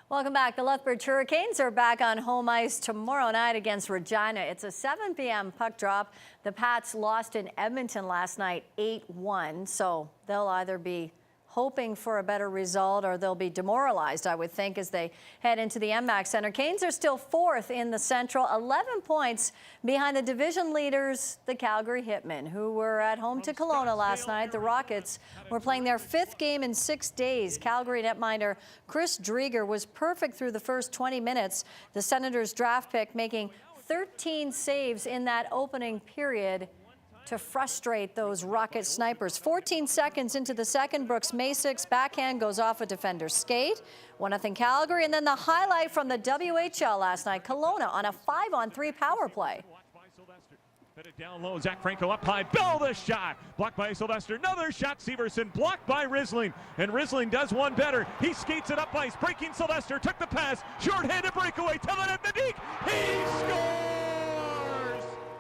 Welcome back. The Lethbridge Hurricanes are back on home ice tomorrow night against Regina. It's a 7 p.m. puck drop. The Pats lost in Edmonton last night 8-1, so they'll either be hoping for a better result or they'll be demoralized, I would think, as they head into the MMAC Center. Canes are still fourth in the Central, 11 points behind the division leaders, the Calgary Hitmen, who were at home to Kelowna last night. The Rockets were playing their 5th game in 6 days. Calgary netminder Chris Drieger was perfect through the first 20 minutes. The Senators draft pick making 13 saves in that opening period to frustrate those Rocket snipers. 14 seconds into the second, Brooks Masic's backhand goes off a defender's skate. 1-0 Calgary, and then the highlight from the WHL last night, Kelowna on a 5-on-3 power play. Put it down low, Zach Franco up high, Bell the shot, blocked by Sylvester, another shot, Severson, blocked by Risling, and Risling does one better, he skates it up ice, breaking Sylvester, took the pass, short-handed breakaway, Telenet Nadik, he scores!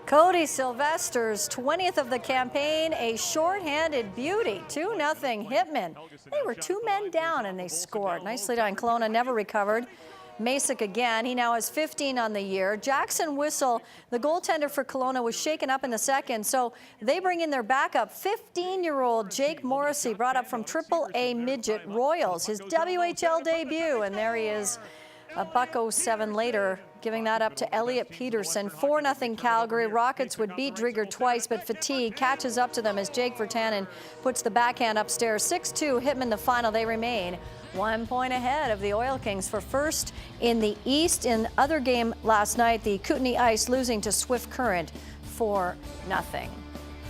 Cody Sylvester's 20th of the campaign, a short-handed beauty, 2-0 Hitmen. They were 2 men down and they scored. Nicely done. Kelowna never recovered. Masic again. He now has 15 on the year. Jackson Whistle, the goaltender for Kelowna, was shaken up in the second, so they bring in their backup, 15-year-old Jake Morrissey, brought up from AAA Midget Royals, his WHL debut, and there he is. A $1.07 later, giving that up to Elliot Peterson. 4-0 Calgary. Rockets would beat Drieger twice, but fatigue catches up to them as Jake Vertanen puts the backhand upstairs. 6-2 Hitmen the final. They remain 1 point ahead of the Oil Kings for first in the East. In other game last night, the Kootenay Ice losing to Swift Current 4-0.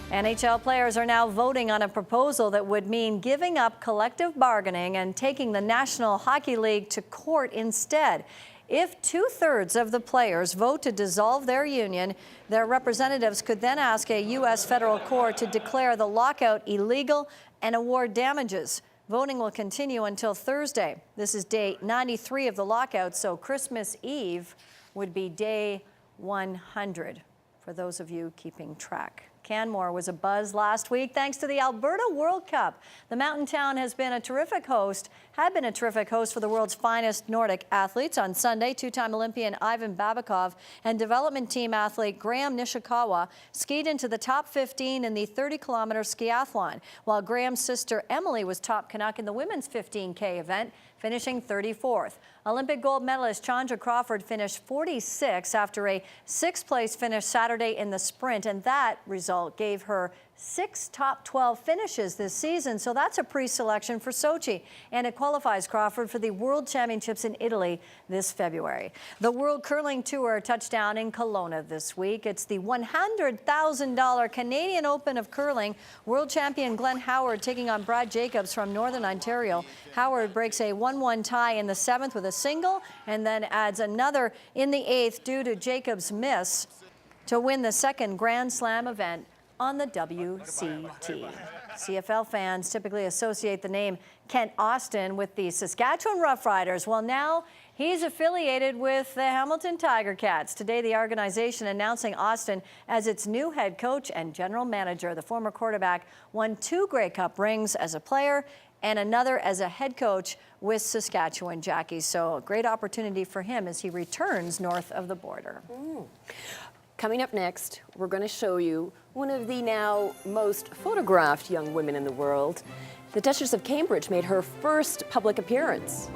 NHL players are now voting on a proposal that would mean giving up collective bargaining and taking the National Hockey League to court instead. If 2/3 of the players vote to dissolve their union, their representatives could then ask a U.S. federal court to declare the lockout illegal and award damages. Voting will continue until Thursday. This is day 93 of the lockout, so Christmas Eve would be day 100 for those of you keeping track. Canmore was a buzz last week thanks to the Alberta World Cup. The mountain town had been a terrific host for the world's finest Nordic athletes. On Sunday, 2-time Olympian Ivan Babakov and development team athlete Graham Nishikawa skied into the top 15 in the 30-kilometer skiathlon, while Graham's sister Emily was top Canuck in the women's 15K event, finishing 34th. Olympic gold medalist Chandra Crawford finished 46th after a 6th-place finish Saturday in the sprint, and that result gave her 6 top 12 finishes this season, so that's a pre-selection for Sochi, and it qualifies Crawford for the World Championships in Italy this February. The World Curling Tour touched down in Kelowna this week. It's the $100,000 Canadian Open of Curling. World champion Glenn Howard taking on Brad Jacobs from Northern Ontario. Howard breaks a 1-1 tie in the 7th with a single and then adds another in the 8th due to Jacobs' miss to win the second Grand Slam event on the WCT. CFL fans typically associate the name Kent Austin with the Saskatchewan Roughriders. Well, now he's affiliated with the Hamilton Tiger Cats. Today, the organization announcing Austin as its new head coach and general manager. The former quarterback won 2 Grey Cup rings as a player and another as a head coach with Saskatchewan Jackies. So a great opportunity for him as he returns north of the border. Coming up next, we're going to show you one of the now most photographed young women in the world. The Duchess of Cambridge made her first public appearance.